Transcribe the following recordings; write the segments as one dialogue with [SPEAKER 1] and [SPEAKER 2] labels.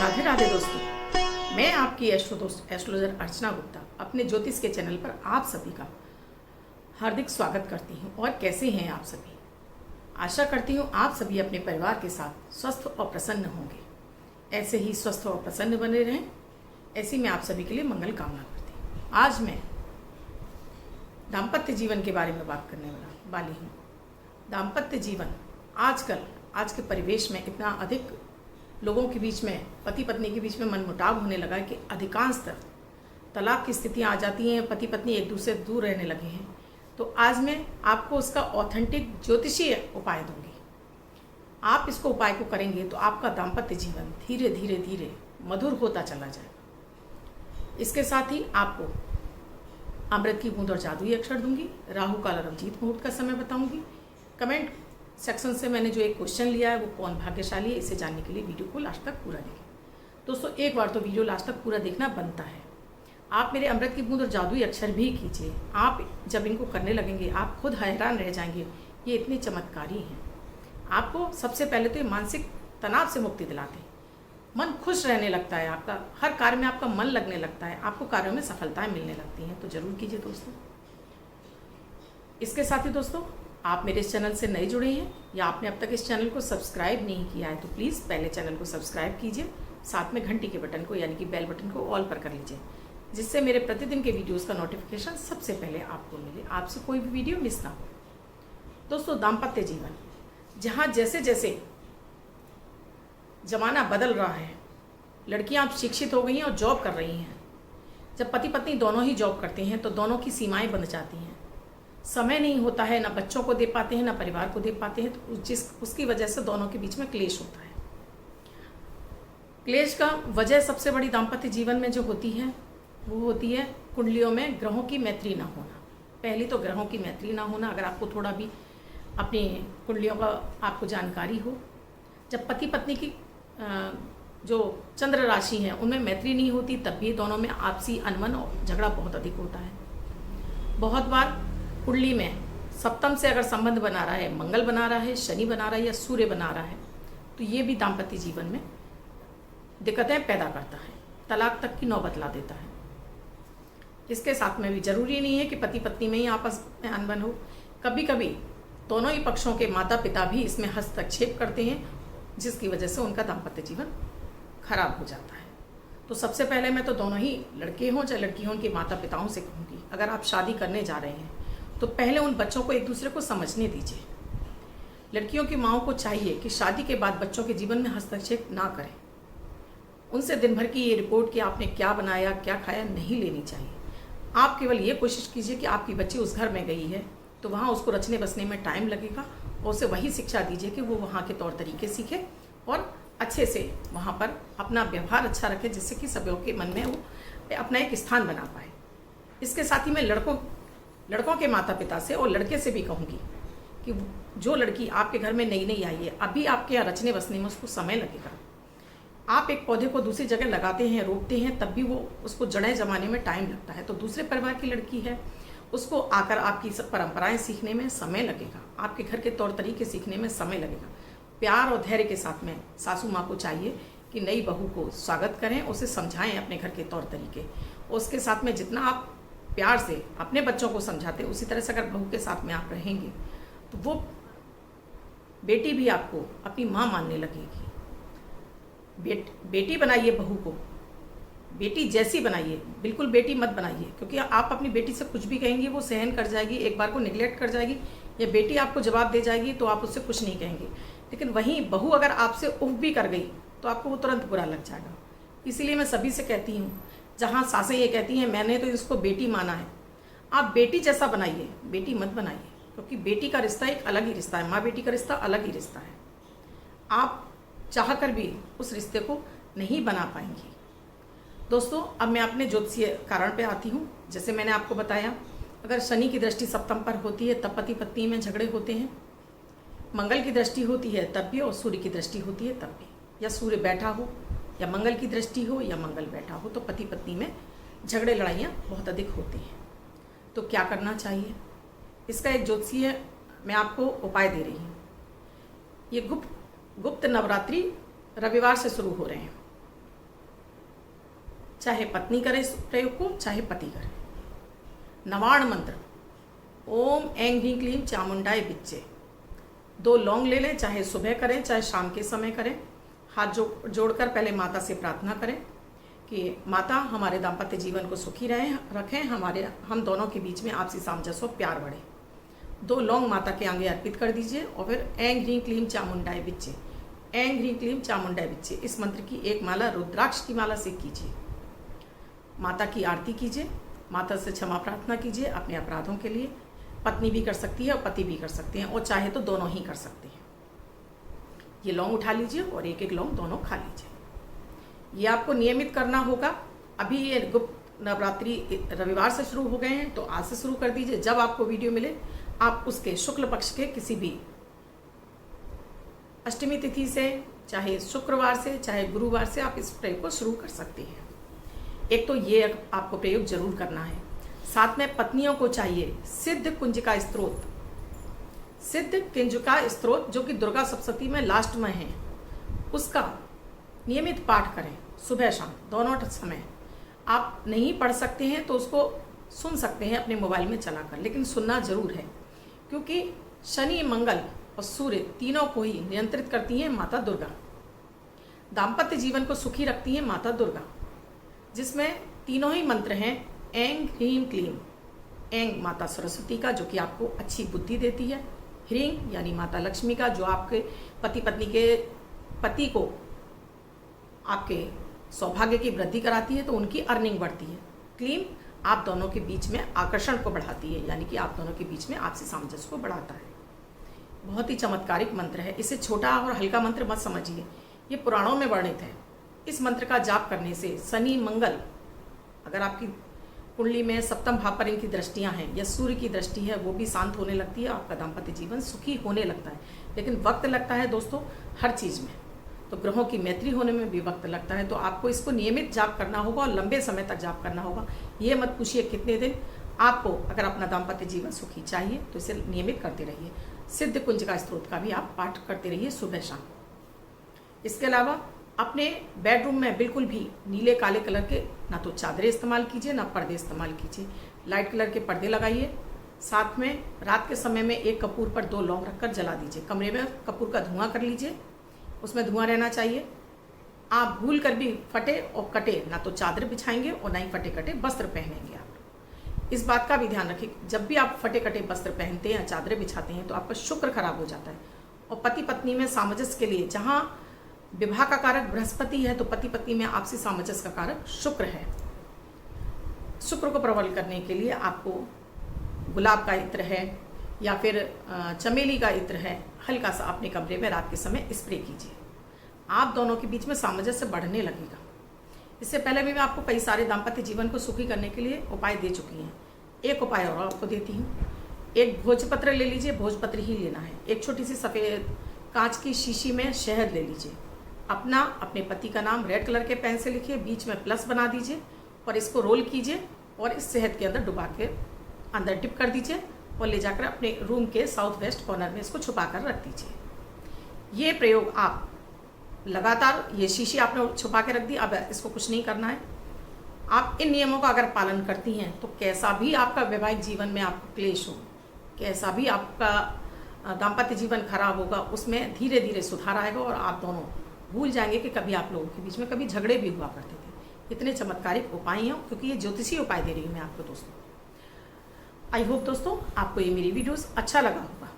[SPEAKER 1] राधे राधे दोस्तों, मैं आपकी एस्ट्रो दोस्त एस्ट्रोलॉजर अर्चना गुप्ता अपने ज्योतिष के चैनल पर आप सभी का हार्दिक स्वागत करती हूं। और कैसे हैं आप सभी? आशा करती हूं आप सभी अपने परिवार के साथ स्वस्थ और प्रसन्न होंगे। ऐसे ही स्वस्थ और प्रसन्न बने रहें, ऐसी मैं आप सभी के लिए मंगल कामना करती हूँ। आज मैं दाम्पत्य जीवन के बारे में बात करने वाली हूँ। दाम्पत्य जीवन आजकल आज के परिवेश में इतना अधिक लोगों के बीच में, पति पत्नी के बीच में मनमुटाव होने लगा है कि अधिकांशतः तलाक की स्थितियाँ आ जाती हैं, पति पत्नी एक दूसरे से दूर रहने लगे हैं। तो आज मैं आपको उसका ऑथेंटिक ज्योतिषीय उपाय दूंगी। आप इसको उपाय को करेंगे तो आपका दाम्पत्य जीवन धीरे धीरे धीरे मधुर होता चला जाएगा। इसके साथ ही आपको अमृत की बूंद और जादुई अक्षर दूंगी, राहु काल और अभिजीत मुहूर्त का समय बताऊंगी। कमेंट सेक्शन से मैंने जो एक क्वेश्चन लिया है वो कौन भाग्यशाली है, इसे जानने के लिए वीडियो को लास्ट तक पूरा देखें। दोस्तों, एक बार तो वीडियो लास्ट तक पूरा देखना बनता है। आप मेरे अमृत की बूंद और जादुई अक्षर भी कीजिए। आप जब इनको करने लगेंगे आप खुद हैरान रह जाएंगे, ये इतने चमत्कारी हैं। आपको सबसे पहले तो ये मानसिक तनाव से मुक्ति दिलाते हैं, मन खुश रहने लगता है, आपका हर कार्य में आपका मन लगने लगता है, आपको कार्यों में सफलताएं मिलने लगती हैं। तो जरूर कीजिए दोस्तों। इसके साथ ही दोस्तों, आप मेरे इस चैनल से नए जुड़े हैं या आपने अब तक इस चैनल को सब्सक्राइब नहीं किया है तो प्लीज़ पहले चैनल को सब्सक्राइब कीजिए, साथ में घंटी के बटन को यानी कि बेल बटन को ऑल पर कर लीजिए, जिससे मेरे प्रतिदिन के वीडियोस का नोटिफिकेशन सबसे पहले आपको मिले, आपसे कोई भी वीडियो मिस ना हो। दोस्तों, दाम्पत्य जीवन जहाँ जैसे जैसे ज़माना बदल रहा है, लड़कियाँ अब शिक्षित हो गई हैं और जॉब कर रही हैं। जब पति पत्नी दोनों ही जॉब करते हैं तो दोनों की सीमाएँ बंध जाती हैं, समय नहीं होता है, ना बच्चों को दे पाते हैं ना परिवार को दे पाते हैं। तो उसकी वजह से दोनों के बीच में क्लेश होता है। क्लेश का वजह सबसे बड़ी दाम्पत्य जीवन में जो होती है वो होती है कुंडलियों में ग्रहों की मैत्री ना होना। पहली तो ग्रहों की मैत्री ना होना। अगर आपको थोड़ा भी अपनी कुंडलियों का आपको जानकारी हो, जब पति पत्नी की जो चंद्र राशि है उनमें मैत्री नहीं होती तब भी दोनों में आपसी अनबन और झगड़ा बहुत अधिक होता है। बहुत बार कुंडली में सप्तम से अगर संबंध बना रहा है, मंगल बना रहा है, शनि बना रहा है या सूर्य बना रहा है, तो ये भी दाम्पत्य जीवन में दिक्कतें पैदा करता है, तलाक तक की नौबत ला देता है। इसके साथ में भी जरूरी नहीं है कि पति पत्नी में ही आपस में अनबन हो। कभी कभी दोनों ही पक्षों के माता पिता भी इसमें हस्तक्षेप करते हैं, जिसकी वजह से उनका दाम्पत्य जीवन खराब हो जाता है। तो सबसे पहले मैं तो दोनों ही लड़के हों चाहे लड़की हों, उनके माता पिताओं से कहूँगी, अगर आप शादी करने जा रहे हैं तो पहले उन बच्चों को एक दूसरे को समझने दीजिए। लड़कियों की माँओं को चाहिए कि शादी के बाद बच्चों के जीवन में हस्तक्षेप ना करें। उनसे दिन भर की ये रिपोर्ट कि आपने क्या बनाया क्या खाया नहीं लेनी चाहिए। आप केवल ये कोशिश कीजिए कि आपकी बच्ची उस घर में गई है तो वहाँ उसको रचने बसने में टाइम लगेगा, और उसे वही शिक्षा दीजिए कि वो वहाँ के तौर तरीके सीखे और अच्छे से वहाँ पर अपना व्यवहार अच्छा रखे, जिससे कि सभी के मन में वो अपना एक स्थान बना पाए। इसके साथ ही मैं लड़कों के माता पिता से और लड़के से भी कहूँगी कि जो लड़की आपके घर में नई नई आई है, अभी आपके यहाँ रचने बसने में उसको समय लगेगा। आप एक पौधे को दूसरी जगह लगाते हैं, रोपते हैं, तब भी वो उसको जड़ें जमाने में टाइम लगता है। तो दूसरे परिवार की लड़की है, उसको आकर आपकी सब परंपराएं सीखने में समय लगेगा, आपके घर के तौर तरीके सीखने में समय लगेगा। प्यार और धैर्य के साथ में सासू माँ को चाहिए कि नई बहू को स्वागत करें, उसे समझाएं अपने घर के तौर तरीके। उसके साथ में जितना आप प्यार से अपने बच्चों को समझाते, उसी तरह से अगर बहू के साथ में आप रहेंगे तो वो बेटी भी आपको अपनी माँ मानने लगेगी। बेटी बनाइए बहू को, बेटी जैसी बनाइए, बिल्कुल बेटी मत बनाइए, क्योंकि आप अपनी बेटी से कुछ भी कहेंगे वो सहन कर जाएगी, एक बार को निगलेक्ट कर जाएगी, या बेटी आपको जवाब दे जाएगी तो आप उससे कुछ नहीं कहेंगे। लेकिन वहीं बहू अगर आपसे उफ भी कर गई तो आपको वो तुरंत बुरा लग जाएगा। इसीलिए मैं सभी से कहती हूँ, जहाँ सासें ये कहती हैं मैंने तो इसको बेटी माना है, आप बेटी जैसा बनाइए, बेटी मत बनाइए, क्योंकि बेटी का रिश्ता एक अलग ही रिश्ता है, माँ बेटी का रिश्ता अलग ही रिश्ता है। आप चाह कर भी उस रिश्ते को नहीं बना पाएंगी। दोस्तों, अब मैं अपने ज्योतिषीय कारण पे आती हूँ। जैसे मैंने आपको बताया, अगर शनि की दृष्टि सप्तम पर होती है तब पति पत्नी में झगड़े होते हैं, मंगल की दृष्टि होती है तब भी, और सूर्य की दृष्टि होती है तब भी, या सूर्य बैठा हो या मंगल की दृष्टि हो या मंगल बैठा हो, तो पति पत्नी में झगड़े लड़ाइयाँ बहुत अधिक होती हैं। तो क्या करना चाहिए, इसका एक ज्योतिषीय मैं आपको उपाय दे रही हूँ। ये गुप्त नवरात्रि रविवार से शुरू हो रहे हैं। चाहे पत्नी करे इस प्रयोग को, चाहे पति करे। नवाण मंत्र, ओम ऐं ह्रीं क्लीं चामुंडाय विच्चे। 2 लौंग ले लें, चाहे सुबह करें चाहे शाम के समय करें। हाथ जोड़कर पहले माता से प्रार्थना करें कि माता हमारे दाम्पत्य जीवन को सुखी रखें, हम दोनों के बीच में आपसी सामंजस्य और प्यार बढ़े। 2 लौंग माता के आगे अर्पित कर दीजिए और फिर ऐं ह्रीं क्लीं चामुंडाय विच्चे, ऐं ह्रीं क्लीं चामुंडाय विच्चे, इस मंत्र की एक माला रुद्राक्ष की माला से कीजिए। माता की आरती कीजिए, माता से क्षमा प्रार्थना कीजिए अपने अपराधों के लिए। पत्नी भी कर सकती है और पति भी कर सकते हैं, और चाहे तो दोनों ही कर सकते हैं। ये लौंग उठा लीजिए और एक एक लौंग दोनों खा लीजिए। ये आपको नियमित करना होगा। अभी ये गुप्त नवरात्रि रविवार से शुरू हो गए हैं, तो आज से शुरू कर दीजिए। जब आपको वीडियो मिले आप उसके शुक्ल पक्ष के किसी भी अष्टमी तिथि से, चाहे शुक्रवार से, चाहे गुरुवार से आप इस प्रयोग को शुरू कर सकते हैं। एक तो ये आपको प्रयोग जरूर करना है। साथ में पत्नियों को चाहिए सिद्ध कुंजिका स्तोत्र, सिद्ध कुंजिका स्तोत्र जो कि दुर्गा सप्तशती में लास्ट में है, उसका नियमित पाठ करें सुबह शाम दोनों समय। आप नहीं पढ़ सकते हैं तो उसको सुन सकते हैं अपने मोबाइल में चलाकर, लेकिन सुनना जरूर है, क्योंकि शनि, मंगल और सूर्य तीनों को ही नियंत्रित करती हैं माता दुर्गा। दाम्पत्य जीवन को सुखी रखती है माता दुर्गा, जिसमें तीनों ही मंत्र हैं ऐं ह्रीं क्लीं। ऐं माता सरस्वती का, जो कि आपको अच्छी बुद्धि देती है। ह्रीं यानी माता लक्ष्मी का, जो आपके पति पत्नी के पति को आपके सौभाग्य की वृद्धि कराती है, तो उनकी अर्निंग बढ़ती है। क्लीं आप दोनों के बीच में आकर्षण को बढ़ाती है, यानी कि आप दोनों के बीच में आपसी सामंजस्य को बढ़ाता है। बहुत ही चमत्कारिक मंत्र है। इसे छोटा और हल्का मंत्र मत समझिए, ये पुराणों में वर्णित है। इस मंत्र का जाप करने से शनि, मंगल, अगर आपकी कुंडली में सप्तम भाव पर इनकी दृष्टियां हैं या सूर्य की दृष्टि है, वो भी शांत होने लगती है, आपका दाम्पत्य जीवन सुखी होने लगता है। लेकिन वक्त लगता है दोस्तों हर चीज़ में, तो ग्रहों की मैत्री होने में भी वक्त लगता है। तो आपको इसको नियमित जाप करना होगा और लंबे समय तक जाप करना होगा। ये मत पूछिए कितने दिन। आपको अगर अपना दाम्पत्य जीवन सुखी चाहिए तो इसे नियमित करते रहिए। सिद्ध कुंजिका स्तोत्र का भी आप पाठ करते रहिए सुबह शाम। इसके अलावा अपने बेडरूम में बिल्कुल भी नीले काले कलर के ना तो चादरें इस्तेमाल कीजिए, ना पर्दे इस्तेमाल कीजिए। लाइट कलर के पर्दे लगाइए। साथ में रात के समय में एक कपूर पर 2 लौंग रखकर जला दीजिए। कमरे में कपूर का धुआं कर लीजिए, उसमें धुआं रहना चाहिए। आप भूल कर भी फटे और कटे ना तो चादर बिछाएंगे और ना ही फटे कटे वस्त्र पहनेंगे। आप इस बात का भी ध्यान रखें, जब भी आप फटे कटे वस्त्र पहनते हैं या चादरें बिछाते हैं तो आपका शुक्र खराब हो जाता है। और पति पत्नी में सामंजस्य के लिए, जहाँ विवाह का कारक बृहस्पति है, तो पति पत्नी में आपसी सामंजस्य का कारक शुक्र है। शुक्र को प्रबल करने के लिए आपको गुलाब का इत्र है या फिर चमेली का इत्र है, हल्का सा अपने कमरे में रात के समय स्प्रे कीजिए। आप दोनों के बीच में सामंजस्य बढ़ने लगेगा। इससे पहले भी मैं आपको कई सारे दाम्पत्य जीवन को सुखी करने के लिए उपाय दे चुकी हैं। एक उपाय और आपको देती हूँ। एक भोजपत्र ले लीजिए, भोजपत्र ही लेना है। एक छोटी सी सफ़ेद कांच की शीशी में शहद ले लीजिए। अपने पति का नाम रेड कलर के पेन से लिखिए, बीच में प्लस बना दीजिए और इसको रोल कीजिए और इस शहद के अंदर डुबा के अंदर डिप कर दीजिए और ले जाकर अपने रूम के साउथ वेस्ट कॉर्नर में इसको छुपा कर रख दीजिए। ये प्रयोग आप लगातार, ये शीशी आपने छुपा के रख दी, अब इसको कुछ नहीं करना है। आप इन नियमों का अगर पालन करती हैं तो कैसा भी आपका वैवाहिक जीवन में आपको क्लेश हो, कैसा भी आपका दाम्पत्य जीवन खराब होगा, उसमें धीरे धीरे सुधार आएगा और आप दोनों भूल जाएंगे कि कभी आप लोगों के बीच में कभी झगड़े भी हुआ करते थे। इतने चमत्कारिक उपाय हैं, क्योंकि ये ज्योतिषी उपाय दे रही हूँ मैं आपको दोस्तों। आई होप दोस्तों आपको ये मेरी वीडियोस अच्छा लगा होगा।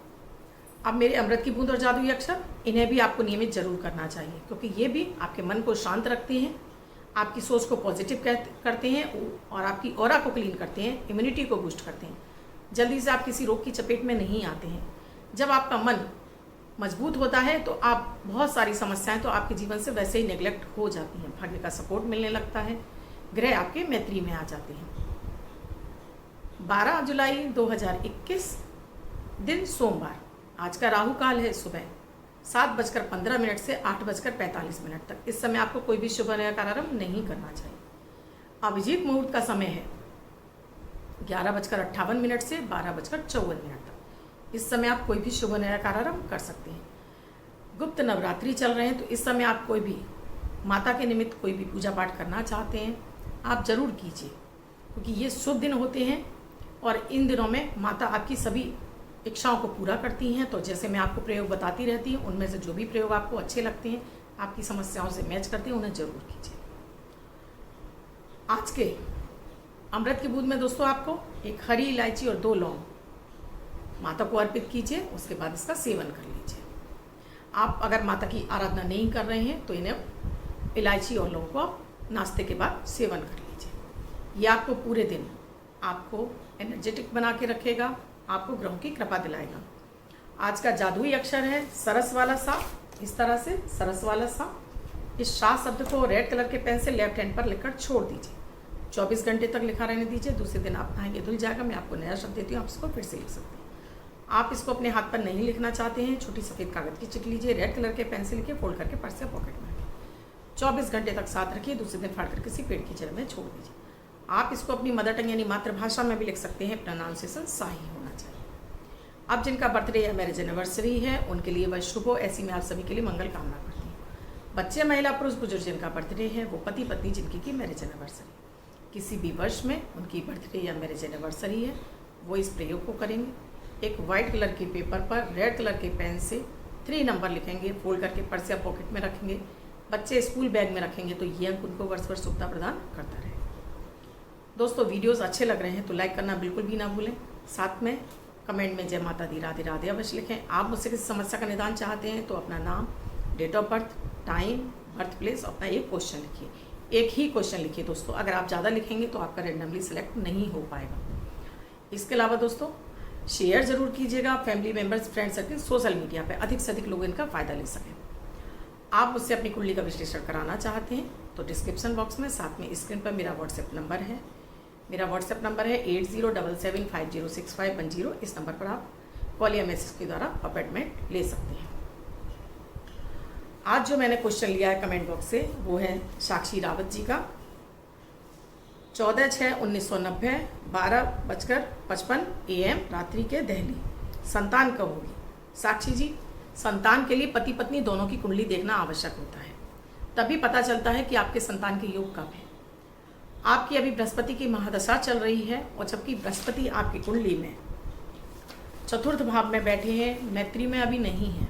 [SPEAKER 1] अब मेरे अमृत की बूंद और जादुई अक्षर, इन्हें भी आपको नियमित जरूर करना चाहिए, क्योंकि ये भी आपके मन को शांत रखते हैं, आपकी सोच को पॉजिटिव करते हैं और आपकी ऑरा को क्लीन करते हैं, इम्यूनिटी को बूस्ट करते हैं। जल्दी से आप किसी रोग की चपेट में नहीं आते हैं। जब आपका मन मजबूत होता है तो आप बहुत सारी समस्याएं तो आपके जीवन से वैसे ही नेग्लेक्ट हो जाती हैं। भाग्य का सपोर्ट मिलने लगता है, ग्रह आपके मैत्री में आ जाते हैं। 12 जुलाई 2021 दिन सोमवार। आज का राहु काल है सुबह 7:15 से 8:45 तक। इस समय आपको कोई भी शुभ कार्यारंभ नहीं करना चाहिए। अभिजीत मुहूर्त का समय है 11:58 से 12:54 तक। इस समय आप कोई भी शुभ कार्यारंभ कर सकते हैं। गुप्त नवरात्रि चल रहे हैं, तो इस समय आप कोई भी माता के निमित्त कोई भी पूजा पाठ करना चाहते हैं, आप ज़रूर कीजिए, क्योंकि ये शुभ दिन होते हैं और इन दिनों में माता आपकी सभी इच्छाओं को पूरा करती हैं। तो जैसे मैं आपको प्रयोग बताती रहती हूँ, उनमें से जो भी प्रयोग आपको अच्छे लगते हैं, आपकी समस्याओं से मैच करते हैं, उन्हें ज़रूर कीजिए। आज के अमृत की बूंद में दोस्तों आपको एक हरी इलायची और 2 लौंग माता को अर्पित कीजिए, उसके बाद इसका सेवन कर लीजिए। आप अगर माता की आराधना नहीं कर रहे हैं तो इन्हें इलायची और लौंग को आप नाश्ते के बाद सेवन कर लीजिए। ये आपको पूरे दिन आपको एनर्जेटिक बना के रखेगा, आपको ग्रहों की कृपा दिलाएगा। आज का जादुई अक्षर है सरस वाला सा। इस तरह से सरस वाला सा, इस शाह शब्द को रेड कलर के पेन से लेफ्ट हैंड पर लिखकर छोड़ दीजिए। 24 घंटे तक लिखा रहने दीजिए। दूसरे दिन आप नहाएंगे धुल जाएगा। मैं आपको नया शब्द देती हूँ, आप इसको फिर से लिख सकते हैं। आप इसको अपने हाथ पर नहीं लिखना चाहते हैं, छोटी सफ़ेद कागज़ की चिट लीजिए, रेड कलर के पेन से लिखिए, फोल्ड करके पर्स या पॉकेट में रखिए। 24 घंटे तक साथ रखिए। दूसरे दिन फाड़ कर किसी पेड़ की जड़ में छोड़ दीजिए। आप इसको अपनी मदर टंग यानी मातृभाषा में भी लिख सकते हैं। प्रोनाउंसिएशन सही होना चाहिए। अब जिनका बर्थडे या मैरिज एनिवर्सरी है उनके लिए वह शुभ हो, ऐसी मैं आप सभी के लिए मंगल कामना करती हूँ। बच्चे, महिला, पुरुष, बुजुर्ग जिनका बर्थडे है, वो पति पत्नी जिनकी की मैरिज एनिवर्सरी, किसी भी वर्ष में उनकी बर्थडे या मैरिज एनिवर्सरी है, वो इस प्रयोग को करेंगे। एक वाइट कलर के पेपर पर रेड कलर के पेन से 3 नंबर लिखेंगे, फोल्ड करके पर्स या पॉकेट में रखेंगे। बच्चे स्कूल बैग में रखेंगे तो ये अंक उनको वर्ष वर्ष सुखता प्रदान करता रहे। दोस्तों, वीडियोस अच्छे लग रहे हैं तो लाइक करना बिल्कुल भी ना भूलें। साथ में कमेंट में जय माता दी राधे राधे अवश्य लिखें। आप मुझसे किसी समस्या का निदान चाहते हैं तो अपना नाम, date of birth, time, birth place, अपना एक क्वेश्चन लिखिए। एक ही क्वेश्चन लिखिए दोस्तों। अगर आप ज़्यादा लिखेंगे तो आपका रेंडमली सिलेक्ट नहीं हो पाएगा। इसके अलावा दोस्तों शेयर ज़रूर कीजिएगा, family members, friend circle, social media पे अधिक से अधिक लोग इनका फ़ायदा ले सकें। आप मुझसे अपनी कुंडली का विश्लेषण कराना चाहते हैं तो डिस्क्रिप्शन बॉक्स में साथ में स्क्रीन पर मेरा व्हाट्सएप नंबर है। मेरा व्हाट्सएप नंबर है 8077506510। इस नंबर पर आप कॉल या मैसेज के द्वारा अपॉइंटमेंट ले सकते हैं। आज जो मैंने क्वेश्चन लिया है कमेंट बॉक्स से वो है साक्षी रावत जी का। 14/6/1990 12:55 AM रात्रि के दिल्ली। संतान कब होगी? साक्षी जी, संतान के लिए पति पत्नी दोनों की कुंडली देखना आवश्यक होता है, तभी पता चलता है कि आपके संतान के योग कब है। आपकी अभी बृहस्पति की महादशा चल रही है और जबकि बृहस्पति आपकी कुंडली में चतुर्थ भाव में बैठे हैं, मैत्री में अभी नहीं है,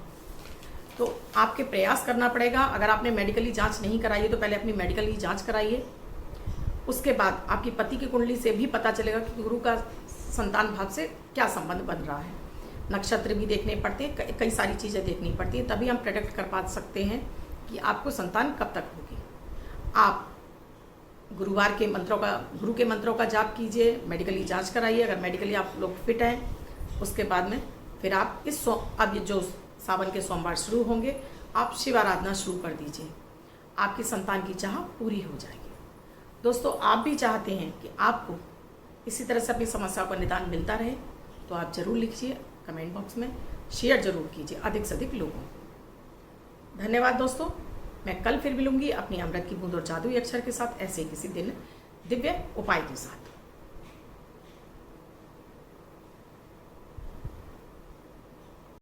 [SPEAKER 1] तो आपके प्रयास करना पड़ेगा। अगर आपने मेडिकली जांच नहीं कराई है तो पहले अपनी मेडिकली जांच कराइए। उसके बाद आपकी पति की कुंडली से भी पता चलेगा कि गुरु का संतान भाव से क्या संबंध बन रहा है। नक्षत्र भी देखने पड़ते हैं, कई सारी चीज़ें देखनी पड़ती हैं, तभी हम प्रेडिक्ट कर पा सकते हैं कि आपको संतान कब तक होगी। आप गुरुवार के मंत्रों का, गुरु के मंत्रों का जाप कीजिए, मेडिकली जांच कराइए। अगर मेडिकली आप लोग फिट हैं, उसके बाद में फिर आप अब ये जो सावन के सोमवार शुरू होंगे, आप शिव आराधना शुरू कर दीजिए। आपकी संतान की चाह पूरी हो जाएगी। दोस्तों, आप भी चाहते हैं कि आपको इसी तरह से अपनी समस्याओं का निदान मिलता रहे तो आप जरूर लिखिए कमेंट बॉक्स में, शेयर जरूर कीजिए अधिक से अधिक लोगों को। धन्यवाद दोस्तों। मैं कल फिर मिलूंगी अपनी अमृत की बूंद और जादुई अक्षर के साथ, ऐसे ही किसी दिन दिव्य उपाय के साथ।